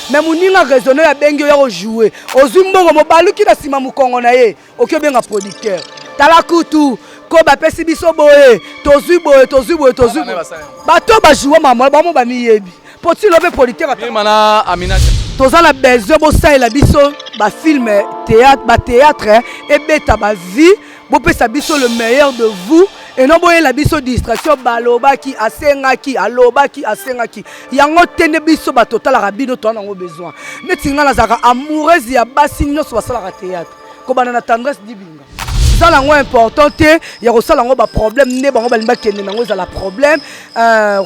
mais moninga raisonner ya bengi ya jouer ozumbongo mobaluki na sima mukongo na ye okyo benga producteur tala kutu ko ba pesi biso boye tozui bato ba jouer mama ba mo ba miyebi poti lobe producteur mana Amina tozala besoin bo saila biso ba film théâtre et beta ba vie bo pesa biso le meilleur de vous. Et non boye la biso distraction balobaki asengaki alobaki asengaki yango tene biso ba total rabino to na ngo besoin netinga na zaka amoureuse ya basi nyonso basala ka théâtre ko bana na tendresse dibinga ça la ngo important te ya ko sala ngo ba problème ne bango balimba kende nango za la problème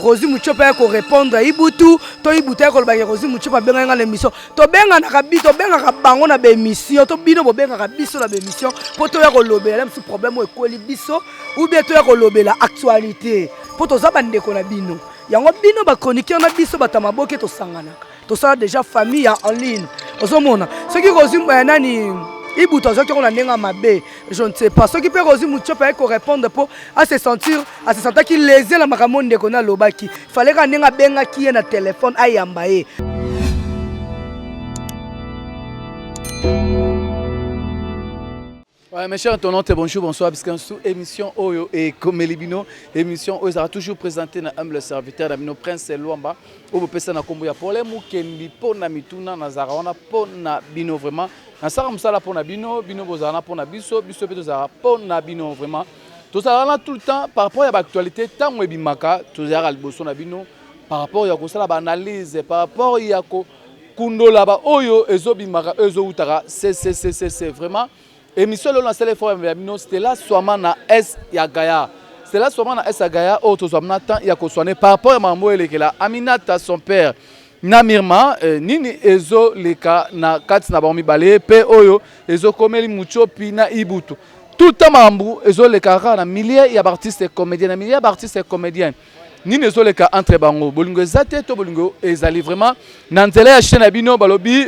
Rosie Muchopa ko répondre ibutu to ibutu ko ba Rosie Muchopa benga nga l'émission to benga na kabito benga ka bango na be émission to bino bo benga ka biso na be émission poto ya ko lobela même problème o ko li biso ou bien to ya ko lobela actualité poto za bande ko na bino yango bino ba chroniqueur na biso batama boke to sangana to sala déjà famille en ligne ozomona ce qui Rosie nani Ibuto on a mabe, je ne sais pas. Ce qui peut Rosie Muchopa pour répondre pour à se sentir qu'il lésait la maramon de Kona Lobaki. Fallait qu'on ait benga qui est na téléphone à yambaye. Ouais, mes chers internautes, bonjour, bonsoir, parce que sous émission Oyo et Komelibino, émission Oyo sera toujours présenté dans humble serviteur d'Amino Prince Luamba, où vous pouvez na kombo ya problème ou kendi pour na mituna na zaraona pour na bino vraiment. Na sara musala pour na bino, bino bozana pour na biso, biso pe tozara pour na bino vraiment. Tozara tout le temps par rapport à l'actualité, tant ou ebimaka, tozara liboso na bino par rapport ya ko sala ba analyse, par rapport ya ko kundola ba Oyo ezobimaka ezo utara, c'est vraiment. Émission là c'est les fois c'était là souvent na S ya Gaïa. C'est là souvent na S ya Gaïa au tozamna temps ya ko soigner par rapport à maman elekela Aminata son père Namirma nini ezo leka na kati na baomi balé pe oyo ezo komeli Muchopi na Ibutu. Tout temps mambu ezo leka na milliers ya artistes et comédiens na milliers d'artistes et comédiens. Nini ezo leka entre bango bolingo zate to bolingo ezali vraiment na nzela ya chaîne abino balobi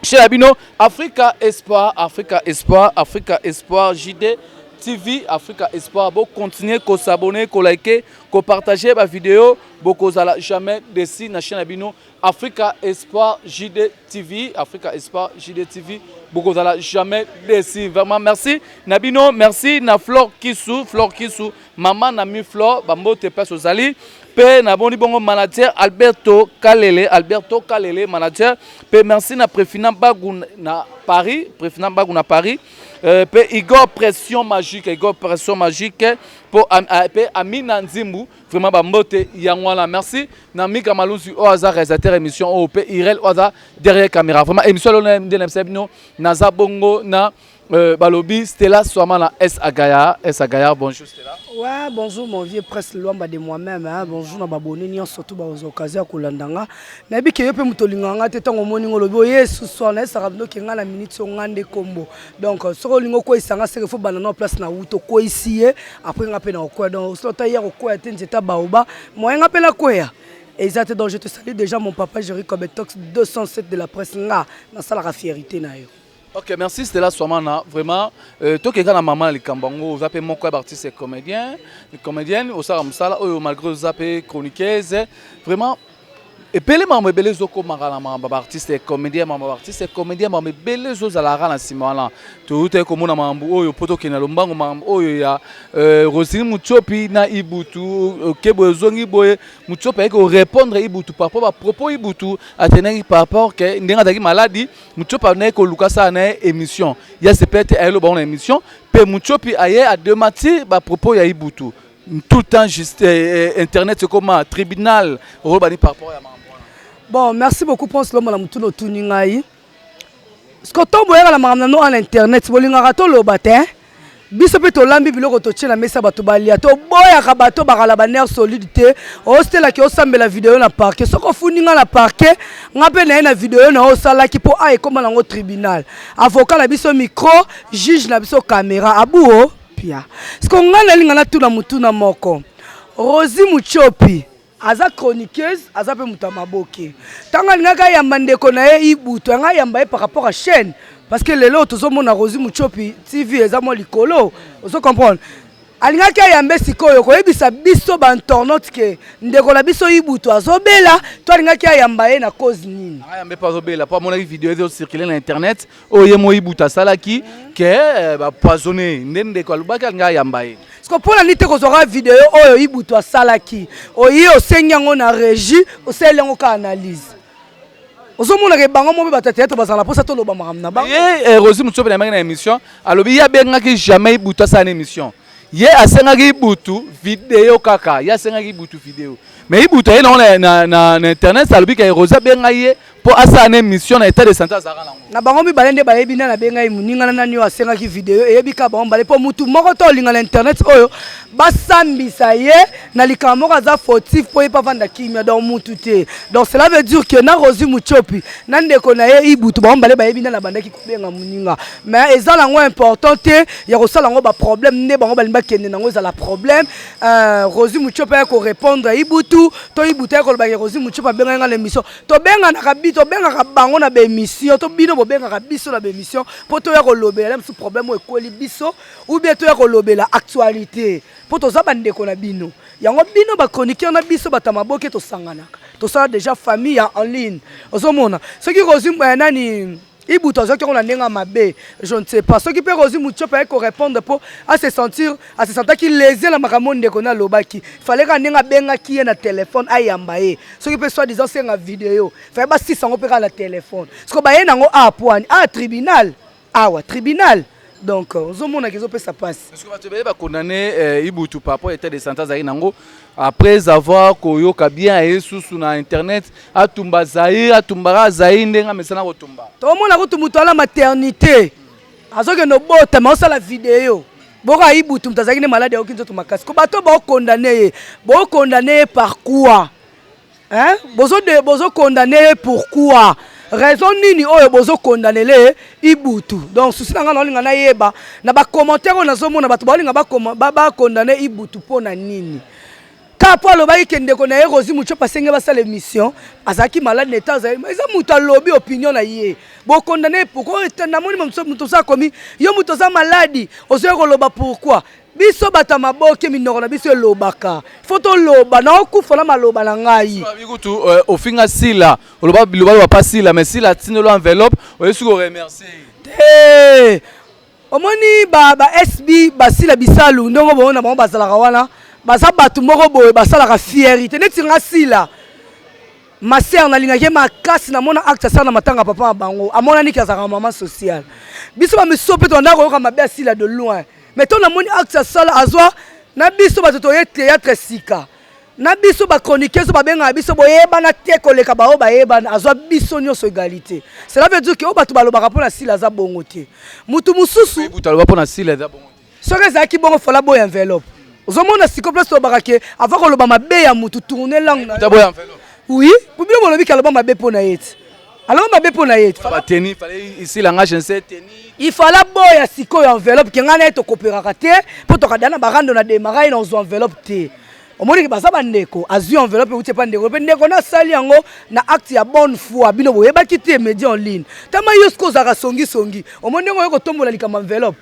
chez Abino, Africa Espoir, Africa Espoir, Africa Espoir, JD TV, Africa Espoir. Bon, continuez à s'abonner, à liker, à partager ma vidéo. Beaucoup n'allez jamais décider na chaîne Abino, Africa Espoir, JD TV, Africa Espoir, JD TV. Beaucoup n'allez jamais décider. Vraiment, merci. Nabino, merci. Na Flore Kissou, maman Nami Flore, bambo te passe aux alliés. Pe na boni bongo manager Alberto Kalele manager pe merci na préfina bagou na Paris pe Igor pression magique pour pe Amina Nzimbu vraiment ba mbote yangwana merci na Mika Malusi au hasard réalisateur émission au pe Irel Oza derrière caméra vraiment émission là ndemsebino na zabongo na balobi Stella Soama na S Agaya bonjour Stella. Ouais, bonjour mon vieux presse Luamba de moi-même hein. Bonjour na baboni ni surtout ba occasion ko landanga na bi ke yope mutolinganga te tango moni ngolo boye suso na sara ndo ke ngana minute ngande kombo donc soko lingo ko isanga seke fo banana place na wuto ko ici après ngape na ko donc so ta hier ko ya tenjeta baoba mo ngape na ko ya exact donc je te salue déjà mon papa Jerry Kobetox 207 de la presse nga na sala la fierté na yo. Ok, merci Stella Soamana. Vraiment, toi qui es la maman les Kambango, vous appelez mon quoi artiste et comédien, comédienne, au Saramsala, malgré vous appelez chroniqueuse, vraiment. Et puis les mamans belé zoko marala maman artiste et comédien maman belé zo zalara na simala tout est comme na mambo oyo poto kina lombango mambo oyo ya Rosie Muchopi na Ibutu kebo zongi boye Muchopi ko répondre Ibutu par rapport à propos Ibutu atenaki par rapport que ndenga daki maladie Muchopi na ko lukasa na émission ya c'est peut-être elle bon émission pe Muchopi aye a demati ba propos ya Ibutu tout le temps juste internet c'est comme un tribunal robani par rapport à bon, merci beaucoup pour ce moment tout tuningai. Ce que tu vois la maman en internet, bolinga rato lo batin. Biso pe to lambi biloko to tchela mesa bato balia to boya ka bato bakala baner solidité. O stela ki o sambela vidéo na parquet. Soko funinga na parquet, ngape na vidéo na o sala ki po ay koma na tribunal. Avocat na biso micro, juge na biso caméra abuo pia. Ce qu'on ngana linga na tuna mutuna moko. Rosie Muchopi aza chroniqueuse aza pe mutamaboke tanga ngaka ya mandeko na ye Ibutu nga yamba par rapport à chaîne parce que lelo tozomona Rosie Muchopi TV eza mo likolo ozo comprendre alingaki ayambe sikoyo koyebisa biso bantornote ke ndeko na biso Ibutu azobela to alingaki ayamba ye na cause nini ayambe pas azobela po amonaki video ezo circuler na internet oyo mo Ibutu asalaki ke bapoisonné nde ndeko alobaki alingaki ayamba ye parce que mpona nini te kozwaka video oyo Ibutu asalaki oyi osengi yango na régie osali yango ka analyse ozomona ke bango mo bata théâtre bazala posa to loba makambo na bango ye Rosie Mutshope na na émission alobi ya bengaki jamais Ibutu asala émission ye asengaki Ibutu vidéo kaka ye asengaki Ibutu vidéo mais Ibutu aye na internet alobi ke Rosie benga ye po asala na émission na état de santé azaka nango na bango mibale nde bayebi na benga ye moninga na nani oyo asengaki vidéo eyebi ka bango mbale mpo mutu moko to olinga na internet oyo basambisa ye na likambo moko aza fautif mpo ye mpe avanda kimia donc mutu te donc cela veut dire que na Rosie Mutshope na ndeko na ye Ibutu bango mbale bayebi na bandaki kobenga moninga mais eza nango important te ya kosala yango baproblème nde bango balingi bakende nango ezala problème Rosie Mutshope aye korépondre ya Ibutu to Ibutu aye kolobaki Rosie Mutshope abengai nga na émission tobenganaka tobengaka bango na bémission to bino bobengaka biso na bémission po toya kolobela mosusu problème oyo ekoli biso ou bien toya kolobela actualité po toza bandeko na bino yango bino bachroniqueur na biso batamaboke tosanganaka tosala déjà famille en ligne ozomona soki Rosie nani Ibutu azaki on a nenga mabe je ne sais pas ce qui peut Rosie Mutshope aye ko répondre pour à se sentir qu'il lésé la makambo ndeko na lobaki fallait ka nenga benga ki na téléphone ayamba ye ce qui peut soit disant c'est une vidéo fallait ba 600 ko peka na téléphone ce ko ba ye nango a point a tribunal awa tribunal donc ozomona kezo pe ça passe est-ce que tu va condamner Ibutu par rapport à l'état de santé azaki nango après avoir koyoka bien esusu na internet atumba Zaïre atumbara Zaïre ndenga mesana kotumba to mona ko tumuto ala maternité azoke no bota mais osala vidéo boka Ibutu mtazaki ne malade okinzo tumakasi ko bato ba condamner bo condamner par quoi hein bozo condamner pourquoi raison nini oyo bozo condamner le Ibutu donc souci nga na linga na yeba na ba commentaire on azomona bato ba linga ba condamner Ibutu pona nini kapo alobaki ke ndeko na ye Rosie Mutshope asenge basala émission azaki malade na état mais eza mutu alobi opinion na ye bo condamner pourquoi namoni mutu sa komi yo mutu za maladi ozoya koloba pourquoi biso bata maboke minoko na biso elobaka faut to loba na okufa na maloba na ngai bikutu ofinga sila oloba biloba pas sila mais sila tinelo enveloppe oyesu ko remercier omoni ba SB basila bisalu ndongo bona bango bazalaka wana baza batu moko boye basalaka fierité neti nga sila ma sœur na lingaki makasi na mona acte ça na matanga papa bango amona niki azaka maman sociale biso ba misope to ndako yoka mabe sila de loin mais to na moni acte ça azwa na biso bato to ye théâtre sika na biso ba chroniqueur so ba benga biso boyeba na te koleka ba o bayeba azwa biso nyonso égalité cela veut dire que o bato balobaka pona sila za bongo te mutu mususu Ibutu aloba pona sila za bongo te soki ezalaki bongo fola boy enveloppe ozomona siko place tobaka ke avant koloba mabe ya mutu tourner langue na boy enveloppe oui pour bien molobi kaloba mabe pona yeti alors mabe pona yeti ba tenir fallait ici la ngage c'est tenir il fallait boya siko enveloppe ke ngana to coopéraka te po to kadana barando na démarrer na zo enveloppe te omoni ke baza bandeko azui enveloppe uti pa ndeko pe ndeko na sali yango na acte ya bonne foi bino boyebaki te média en ligne tama yosko zaka songi omoni ngo yoko tombola likama enveloppe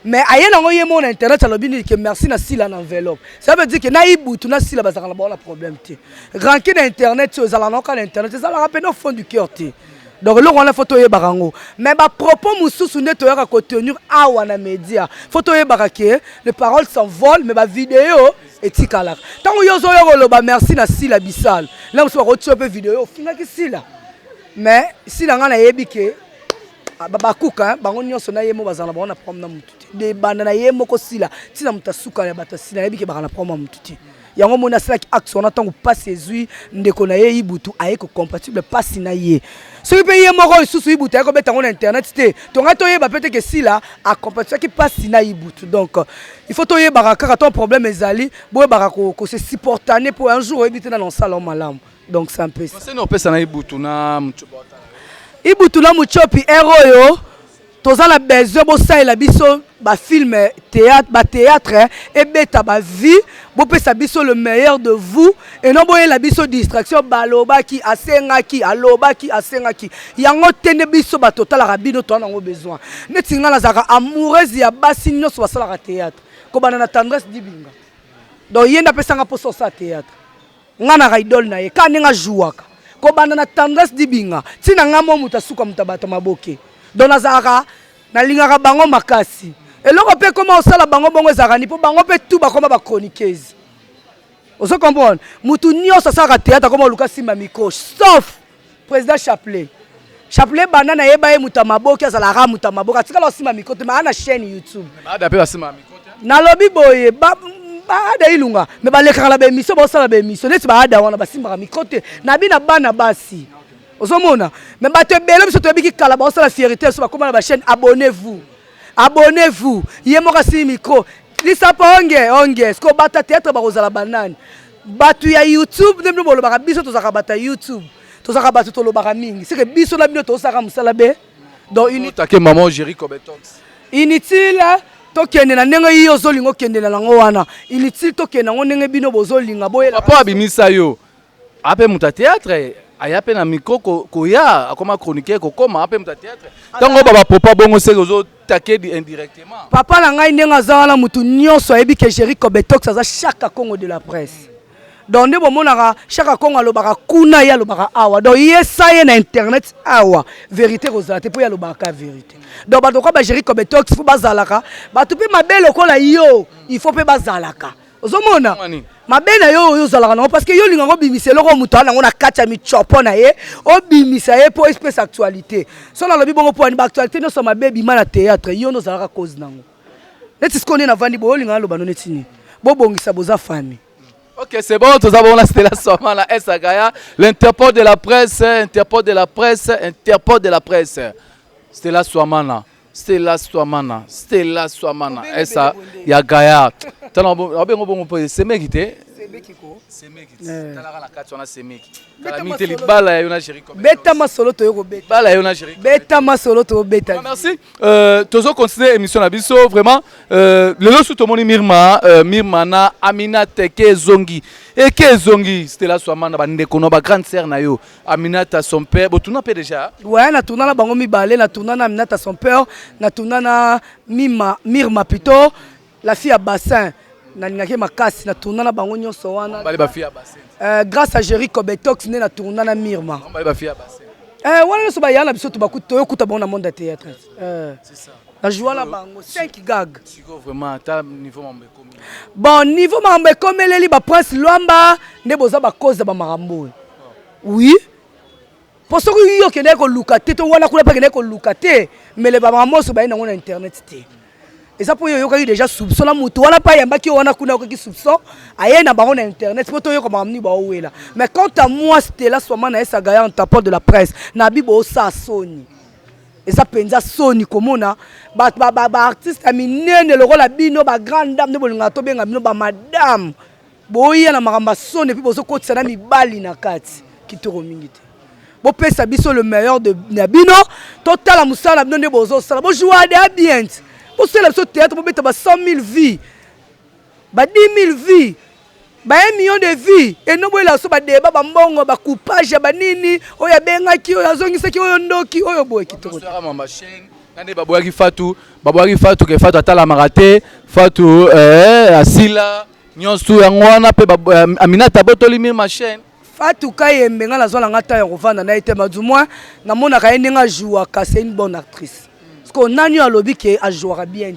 mais aye nango ye mon internet alobini que merci na sila na enveloppe ça veut dire que na Ibutu na sila bazaka na bon problème te ranké na internet so zala na ka internet ça la rappelle au fond du cœur te donc là on a photo ye barango mais ba propos mususu ne to yaka ko tenir awa na média photo ye barake les paroles s'envolent mais ba vidéo etikala tango yozo yo loba merci na sila bisal là on se retrouve peu vidéo finga ki sila mais sila nga na yebi ke bakuka bango nyonso na yemo bazala baona problème na mutu de banda na yemo ko sila tina mutasuka ya bata sila yebi ke bakana problème mutu ti yango mona sila ki action na tango passe ezui ndeko na ye Ibutu aye ko compatible passe na ye so pe ye moko isusu Ibutu aye ko beta na internet te to nga to ye ba peut-être que sila a compatible ki passe na Ibutu donc il faut to ye baraka ton problème ezali boye baraka ko se supportaner pour un jour éviter dans salon malam donc c'est un peu ça c'est no pesa na Ibutu na Mutshope Ibutu na Mutshope héros toza na besoin bo saila biso ba film théâtre et beta ba vie bo pesa biso le meilleur de vous et non boye la biso distraction baloba ki asengaki alobaki asengaki yango tende biso ba total rabino to na ngo besoin netinga na zaka amoureuse ya basi nyonso basala théâtre kobana na tendresse dibinga donc yenda pesanga poso sa théâtre ngana ka idole na ye kane nga jouaka kobana na tendresse dibinga tina ngamo muta suka mutabata maboke donc nazaka nalingaka bango makasi eloko pe koma osala bango bongo ezaka ni po bango pe tout bakoma ba chroniqueuse ozo comprendre mutu nyonso asaka théâtre koma luka simba micro sauf président Chapelet banana yeba ye muta maboke azalaka muta maboke atikala osima micro te ma na chaîne YouTube ada pe basima micro te na lobi boye ada ilunga me balekaka la bémission bosala bémission neti baada wana basimbaka micro te na bina bana basi ozomona me bato ebele biso toyebiki kala bosala fierté so bakoma na ba chaîne abonnez-vous ye moka si micro lisapa onge sko bata théâtre bakozala banani batu ya YouTube ndemno bolobaka biso tozaka bata YouTube tozaka batu tolobaka mingi c'est que biso na bino tozaka musala be donc inutake maman Jerry Kobetox inutile tokende na ndenge yi ozolinga okende na lango wana inutile tokende ngo ndenge bino bozolinga boyela papa abimisa yo ape muta théâtre aya pe na micro koya akoma chroniqueur kokoma ape muta théâtre tango baba papa bongo se ozo take indirectement papa na ngai ndenge azala mutu nyonso ayebi ke Jerry Kobetox aza chaque Congo de la presse donc nde bomonaka chaque Congo alobaka kuna ye alobaka awa donc ye sa ye na internet awa vérité kozala te po ye alobaka vérité donc bato kwa ba Jerry Kobetox fo bazalaka bato pe mabe lokola yo il faut pe bazalaka ozomona mabe na yo ozalaka nango parce que yo linga ngo bimisa eloko mutu ana ngo na kati ya michopo na ye obimisa ye po espèce actualité so na lobi bongo po ani ba actualité no so mabe bima na théâtre yo no zalaka cause nango neti skone na vandi bo linga loba no netini bo bongisa boza famille. Ok, c'est bon, nous avons là, c'était la Swamana Esagaya, l'interporte de la presse, interporte de la presse, interporte de la presse. C'était la Swamana, c'était la Swamana, c'était la Swamana. Esa, Yagaya. C'est Mekite. C'est Mekite. Talara la carte, on a Semeki. Calamité, les balles, il y a Jerry Kobetox. Beta masolo to yoko beta. Balles, il y a Jerry Kobetox. Beta masolo to beta. Merci. Tozo continuer l'émission na biso vraiment. Le losu to moni Mirma, Mirmana, Aminata Kezongi. Et Kezongi, c'était la Swamana bande kono ba grande sœur na yo. Aminata son père, bo tuna pe déjà. Ouais, na tuna na bango mi balé, na tuna na Aminata son père, na tuna na Mirma plutôt, la fille à bassin. Na ngake makasi na tourna na bango nyonso wana bali ba fia bassin grâce à Jerry Kobetox ne na tourna na Mirma bali ba fia bassin wana so ba yana biso to bakuto yo kuta bango na monde de théâtre c'est ça na joie la bango 5 gags siko vraiment ta niveau mambe komi bon niveau mambe komeleli ba prince Luamba ne boza ba cause ba marambo oui pour ce que yo kende ko lukate to wana kula pa kende ko lukate mais le ba marambo so ba na ngona internet te. Et ça pour yo kaki déjà soupçon la moto wala pa yamba ki wana kuna kaki soupçon aye na bango na internet poto yo comme amni ba ouela mais quant à moi c'était là soit na esa gaya en tapant de la presse na bibo sa soni et ça penza soni komona ba artiste aminene le rôle bino ba grande dame ne bolinga to benga bino ba madame boya na makamba soni puis bozo kotisa na mibali na kati kitoro mingi te bo pesa biso le meilleur de bino total musala bino ne bozo sala bo jouer de bien. Pour cela, ce théâtre, on a 100 000 vies, 10 000 vies, 1 million de vies. Et nous, on a un débat, un coupage, un nini, on a un qui, on a un qui, on a un qui, on a un qui. Babouaki Fatou, que Fatou a la maraté, Fatou Asila, Nyonsu, Angwana, Aminata Botoli, ma chaîne. Fatou Kayembe, la zone en attaque, on va en aller, mais du moins, na mona kayenga joua, c'est une bonne actrice. On a eu un lobby qui a joué bien.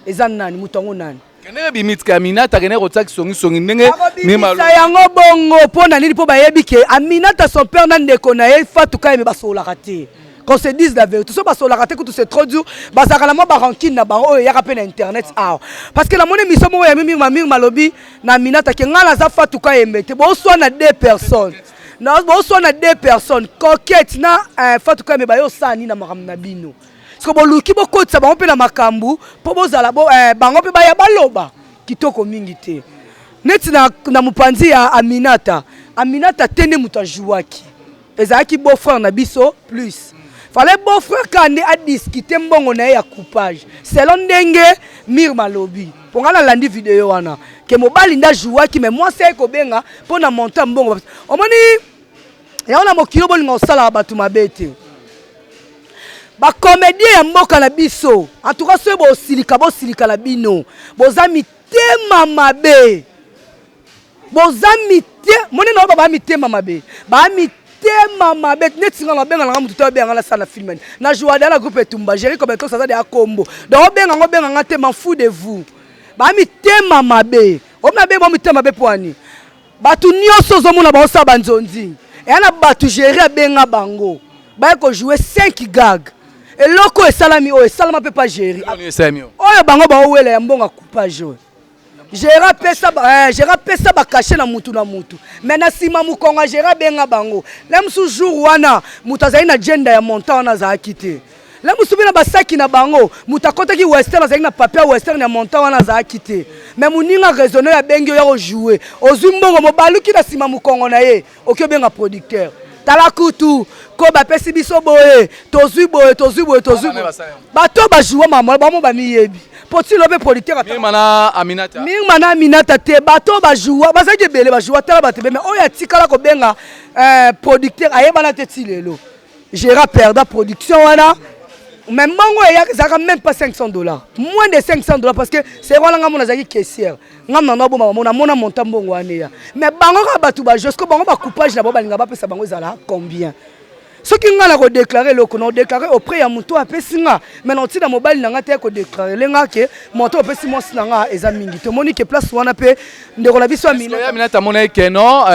Et ça, nani, moutongo nani. Kene bimit Aminata kene rotak songi songi nenge ni malo. Ça yango bongo pona nini po bayebi ke Aminata son père nan ndeko na ye Fatou Kayembe basola raté. Qu'on se dise la vérité. So basola raté que tout c'est trop dur. Basaka la mo ba rankine na ba o ya ka pe na internet ah. Parce que la monnaie mission mo ya Mirma lobby na Aminata ke ngala za Fatou Kayembe te bo so na 2 personnes. Na bo so na 2 personnes. Coquette na Fatou Kayembe ba yo sani na makam na bino. Parce que boluki boko tsa bango pe na makambu po bozala bo bango pe baya baloba kitoko mingi te neti na mupanzi ya Aminata tene muta jouaki ezaki beau frère na biso plus fallait beau frère kande a discuter mbongo na ya coupage selon ndenge Mirma lobi ponga na landi vidéo wana ke mobali nda jouaki mais moi c'est ko benga pona monter mbongo omoni ya ona mokilo bolingo sala batu mabete ba comédien ya mboka na biso en tout cas ceux bo silika la bino boza mitema mabe boza mitema moni na ba mitema mabe ba mitema mabe netinga na benga na mutu to benga na sala film na joie dans la groupe Tumba gérer comme tout ça de akombo donc benga ngate m'en fous de vous ba mitema mabe o mabe ba mitema mabe poani batu nyonso zo mona ba osa banzonzi et na batu gérer benga bango ba ko jouer 5 gags. Et loko et salami o et salama peut pas gérer. Oh bango ba wele ya mbonga coupage. Gérer pesa ba cacher na mutu na mutu. Mais na sima mu konga gérer benga bango. Lem sou jour wana mutazai na agenda ya montant na za akité. Lem subi na basaki na bango mutakota ki western za na papier western ya montant wana za akité. Mais muninga raisonner ya bengi ya jouer. Ozumbongo mobaluki na sima mu kongo na ye. Okyo benga producteur. Talakutu ko ba pesi biso boye tozui boye bato ba jouer mama ba mo ba miyebi poti lobe producteur mana Aminata te bato ba jouer ba zaki bele ba jouer tala bato mais oya tikala ko benga producteur ayeba na te tilelo gérant perdre production wana même bango ya zaka même pas $500 moins de $500 parce que c'est wala ngamona zaki caissière ngamna no boma mona montant bongo wana mais bango ka batu ba jusqu'au bango ba coupage na boba linga ba pesa bango ezala combien ce qui nga na ko déclarer loko no déclarer auprès ya muto apesinga mais non ti na mobile nanga te ko déclarer lenga ke moto apesi mo sinanga eza mingi to moni ke place wana pe ndeko la biso Aminata mona ke non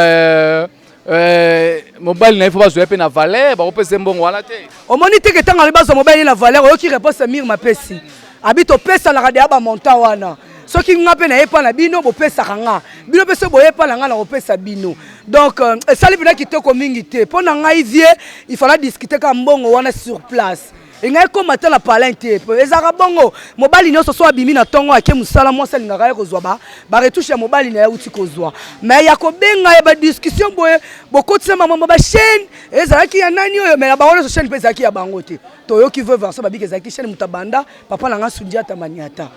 mobile na il faut pas jouer na valeur ba opese mbongo wana te o moni te ke tanga libazo mobile na valeur o ki réponse Mir mapesi habito pesa la radio ba montant wana soki nga pe na yepa na bino bo pesa kanga bino pesa bo yepa na nga na opesa bino donc sali bina kitoko mingi te pona nga ivie il fallait discuter ka mbongo wana sur place et nga ko mata la palente ezaka bongo mobali nyonso so abimi na tongo ake musala mwasa lingaka ya kozwa ba retouche ya mobali na ya uti kozwa mais ya ko benga ya ba discussion boye bokotisa mama ba chaîne ezalaki ya nani oyo mais ba wona so chaîne pesa ki ya bango te to yo ki veut voir ça ba bike ezalaki chaîne mutabanda papa na nga sundia tamaniata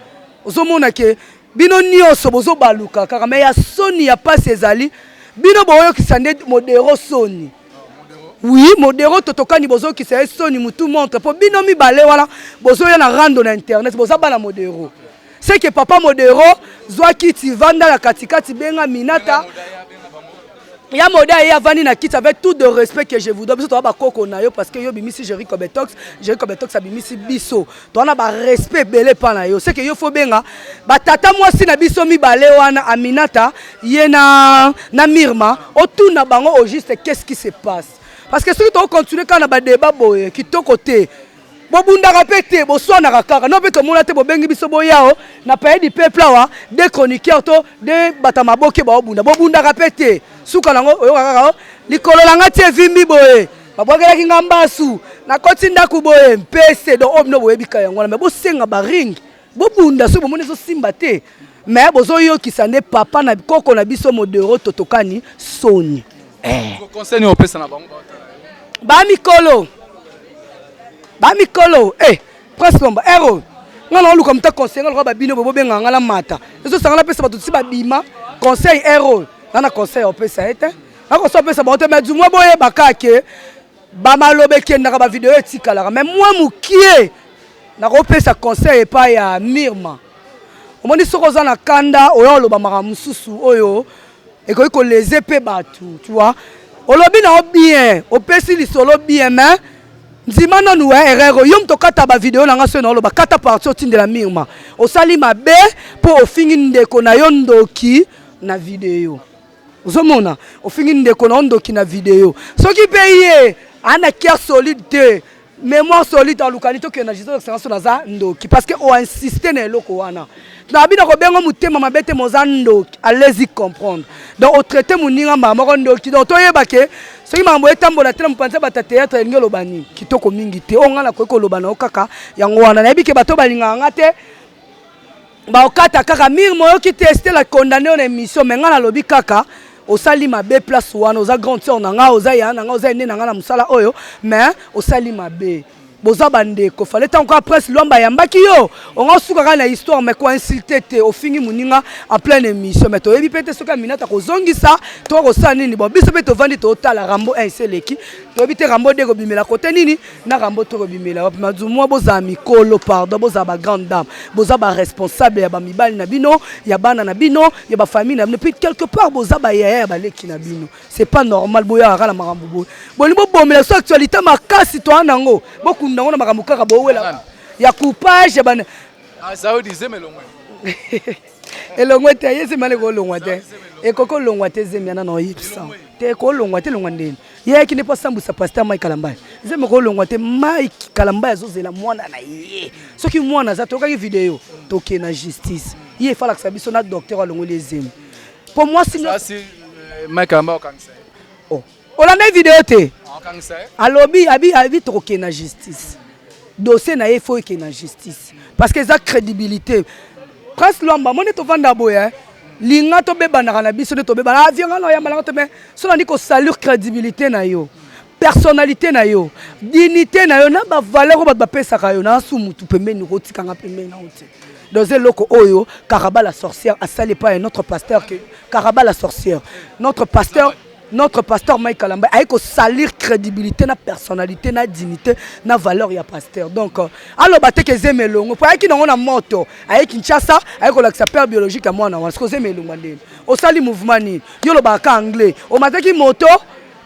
ozomona ke bino nyonso bozo baluka kaka mais ya soni ya passe ezali bino boyo kisande modero soni. Oui, modéro totokani bozo ki c'est soni mutu montre pour bino mi balé wala bozo ya na rando na internet bozo bana modéro. C'est que papa modéro zwa kiti vanda la katikati benga minata. Ya moda ya vani na kiti avec tout de respect que je vous donne biso to ba koko na yo parce que yo bimisi Jericho Betox abimisi biso. To na ba respect belé pa na yo. C'est que yo fo benga ba tata mwasi na biso mi balé wana Aminata ye na Mirma otuna bango au juste qu'est-ce qui se passe. Parce que si tu continues quand on a des débats qui sont côté, bon bunda répété, bon soit na rakara, non peut tout le monde a été bon bengi biso boyao, na paye du peuple là, des chroniqueurs to, des batamaboke bon bunda répété, sous kanango, likolo langa tie vimbi boye, babogela kingamba su, na kotinda kuboye, PC donc obno boye bika yango, mais bon senga ba ring, bon bunda su bon monezo simbate, mais bozo yo qui s'en est papa na koko na biso modero totokani soni. Conseil au pesa na bango ba mikolo presque bomba ero ngana luka mta conseil ngala ba bino bobo benga ngala mata ezo sangala pesa batu si ba bima conseil ero nana conseil au pesa ete na conseil pesa ba ote medu mwa boye bakake ba malobe kenda ka ba video etikala mais moi mukie na ko pesa conseil pa ya Mirma omoni soko za na kanda oyo loba maka mususu oyo et que les épées battu, tu vois. On lobby na bien, on pèse les solo bien, mais dis-moi non nous erreur. Yom to kata ba vidéo na ngaso na loba kata partie de la Mirma. O sali ma be pour finir ndeko na yondoki na vidéo. Ozomona, o finir ndeko na yondoki na vidéo. Ce qui paye ana kia solide mémoire solide en lukanito que na jizo excellence na za ndoki parce que on insister na eloko wana. Na bino ko bengo mutema mabete mozando allez-y comprendre donc au traité muninga mama ndoki donc toyeba ke soki mambo etambola tena mpanza bata théâtre ngelo bani kitoko mingi te onga na ko lobana okaka yango wana na bike bato balinga ngate ba okata kaka Mirma yo ki tester la condamner en émission mais ngana lobi kaka osali mabe place wana oza grand sœur nanga oza ya nanga oza ene nanga na musala oyo mais osali mabe boza bandeko fallait encore presse lomba yambaki yo on suka na histoire mais ko insulter te au fini muninga en pleine émission mais to yebi pete soka Minata ko zongisa to ko sa nini bon biso pe to vandi to tala rambo un seleki toyebi te rambo de kobimela côté nini na rambo to kobimela mazumwa boza mikolo pardon boza ba grande dame boza ba responsable ya ba mibali na bino ya bana na bino ya ba famille na bino puis quelque part boza ba yaya ba leki na bino c'est pas normal boya kala makambo boy boni bo bomela so actualité makasi to anango bokunda ngona makambo kaka bowela ya coupage bana ça veut dire melongwe elongwe te yesi male ko longwa te e koko longwa te zemiana no yipsa te ko longwa te longwa ndeni ye ki ne pas sambusa pasteur Mike Kalamba zeme ko longwa te Mike Kalamba azozela mwana na ye soki mwana za toka ki video toke na justice ye fala que sabiso na docteur alongo les zemi pour moi sinon ça c'est Mike Kalamba au cancer oh on a une vidéo te en cancer alobi abi toke na justice dossier na ye faut que na justice parce que ça crédibilité presque lomba moni to vanda boya linga to beba na kana biso to beba avion na ya malanga to me so na ko saluer crédibilité na yo personnalité na yo dignité na yo na ba valeur ba pesa ka yo na su mutu pembeni ko tikanga pembeni na uti dans un loco oyo Karaba la sorcière a salé pas un autre pasteur que Karaba la sorcière notre pasteur Mike Kalamba a ko salir crédibilité na personnalité na dignité na valeur ya pasteur donc allo bateke zemelongo pour aki na moto a Kinshasa a ko la père biologique à moi na parce que zemelongo ndeni au sali mouvement ni yo lo ba anglais o mataki moto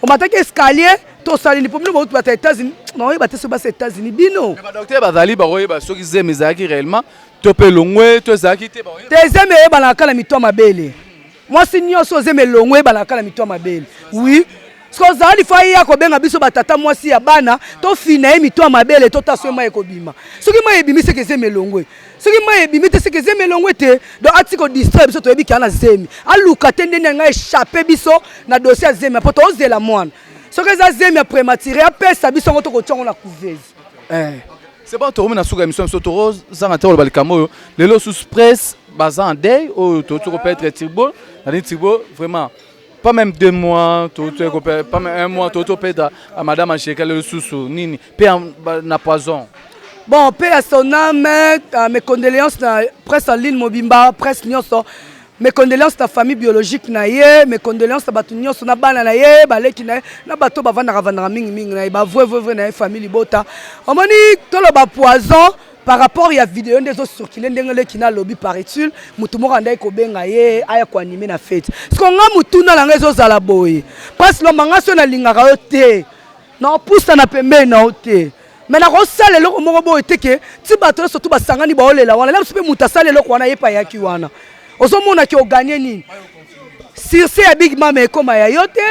o mataki escalier to sali ni pour nous aux États-Unis non ba te so ba États-Unis bino mais docteur bazali ba roye ba soki zemezaki réellement to pelongwe to zaki te ba roye te zeme ba na kala mito mabele moi si nyonso zeme longwe balaka na mitwa mabele oui parce que zali fayi ya ko benga biso batata moi si ya bana to fina mitwa mabele to taso ma ekobima soki ma ebimi se ke zeme longwe soki ma ebimi te se ke zeme longwe te donc atiko distraire biso to yebi kana zemi aluka te ndene nga échapper biso na dossier zemi po to ozela mwana soki za zemi ya prématuré apesa biso ngo to ko tiongo na couveuse c'est bon to na suka émission so to zanga te le kamo lelo sous presse bazan day ou to peut être Tirbo na Tirbo vraiment pas même 2 mois pas même 1 mois to peut être à madame Acheka le sous nini pe na poison bon paix à son âme mes condoléances na presse en ligne mobimba presse nyonso mes condoléances à la famille biologique na ye mes condoléances à batu nyonso na bana na ye baleki na bato bavanda mingi na ba vrai na famille bota omoni tolo ba poison par rapport à la vidéo des autres circulent ndengele kina lobby paraît-il mutu mo randa ko benga ye aya ko animer na fête parce qu'on nga mutu na langezo zala boy parce que lo manga so na lingaka yo te na pousse na pembe na ote mais na ko sala le ko mo boy te ke ti bato surtout basangani ba olela wana la mpe mutu sala le ko wana ye pa yaki wana ozomona ki o gagner nini Circe ya big mama ekoma ya yote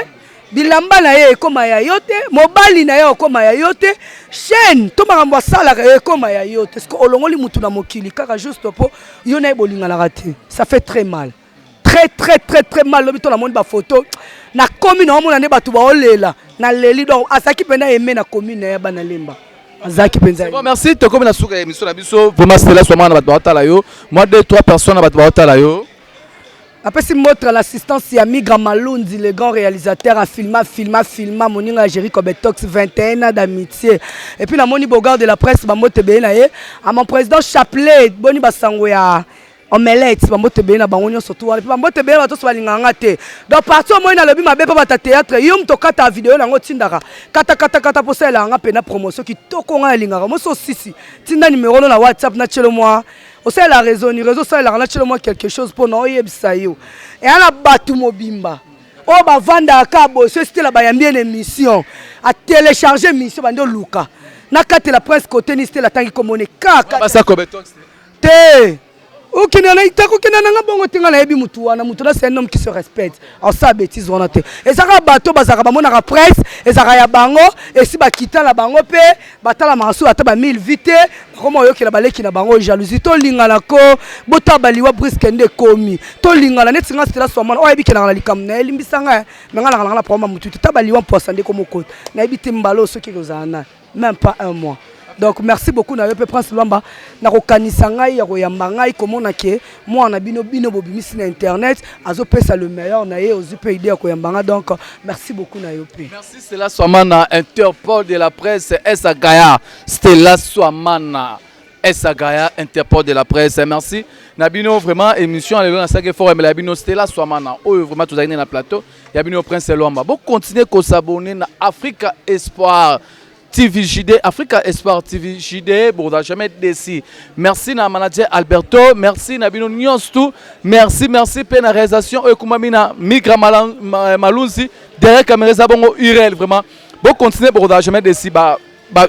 bilamba na ye ekoma ya yote mobali na ye ekoma ya yote chaîne to makambo asalaka ekoma ya yote parce que olongoli mutu na mokili kaka juste po yo na bolinga raté ça fait très mal très mal lobi to na moni ba photo na commune na mona ne batu ba olela na leli donc asaki pena aimé na commune ya bana lemba azaki penza bon merci to comme na suka émission na biso vraiment c'est là soit na batu ba yo moi 2-3 personnes na batu ba yo. Après si montre l'assistance il y a Migra Malundi le grand réalisateur a filmé moninga Jerry Kobetox 21 ans d'amitié et puis la moni bogard de la presse ba mote be na ye à mon président Chapelet boni basango ya omelette ba mote be na bango nyonso to et puis ba mote be ba to so balinganga te donc partout moi na lobi mabe pa ba théâtre yom to kata vidéo nango tindaka kata posela nga pena promotion ki tokonga lingaka mo so sisi tinda numéro na WhatsApp na chelo moi. Aussi la raison, il réseau ça il a relaté moi quelque chose pour nous yebisa yo. Et ana batu mobimba. O ba vanda kabo c'était la bayambi une émission à télécharger mission bando luka. Na kate la presse côté ni c'était la tangi komone kaka. Ba ça Kobetox. Te. O kinana itako kinana nga bongo tinga na yebi mutu wana mutu na c'est un homme qui se respecte. En ça bêtise wana te. Et ça ka bato bazaka ba mona ka presse et ça ya bango et si ba kita la bango pe batala masu ata ba 1000 vite comment yo kila baleki na bango jalousie to lingana ko bota baliwa briske nde komi to lingana net singa stela so mona o yebi kila na likam na elimbisanga me ngala ngala problème mutu ta baliwa posa nde komo ko na yebi timbalo so ki kozana même pas 1 mois. Donc merci beaucoup na Yope Prince Lwamba na kokanisa ngai ya koyamba ngai komona ke moi na bino bobimisi na internet azopesa le meilleur na ye ozupe idée ya koyamba nga donc merci beaucoup na Yope. Merci Stella Swamana Interpol de la presse Esa Gaya Stella Swamana Esagaya, Interport de la presse. Merci. Nabino vraiment émission à l'éloignement ça que fort mais Nabino c'était là soimana. Oh vraiment tous dans le plateau. Yabino Prince Luamba. Bon continuer à s'abonner na Africa Espoir TV JD, Africa Espoir TV JD, bon jamais déci. Merci na manager Alberto, merci na bino nyonstu, merci pe na réalisation e kumamina Migra Malunzi derrière caméra za bongo URL vraiment. Bon continuer bon jamais déci ba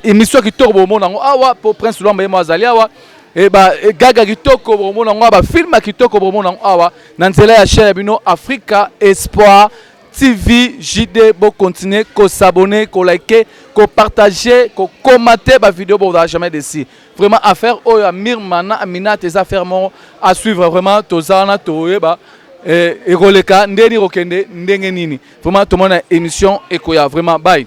émission qui tourne au monde awa pour Prince Luamba mo azali awa et gaga qui tourne au monde awa film qui tourne au monde awa na nzela ya chaîne bino Africa Espoir TV JD, bon continuer, qu'on s'abonner, qu'on liker, qu'on partager, qu'on commenter ma vidéo, bon jamais déci. Vraiment affaire oh Amir Mana Amina tes affaires à suivre vraiment tozana toeba et roleka ndeni rokende ndengenini. Vraiment tout le monde émission et koya vraiment bye.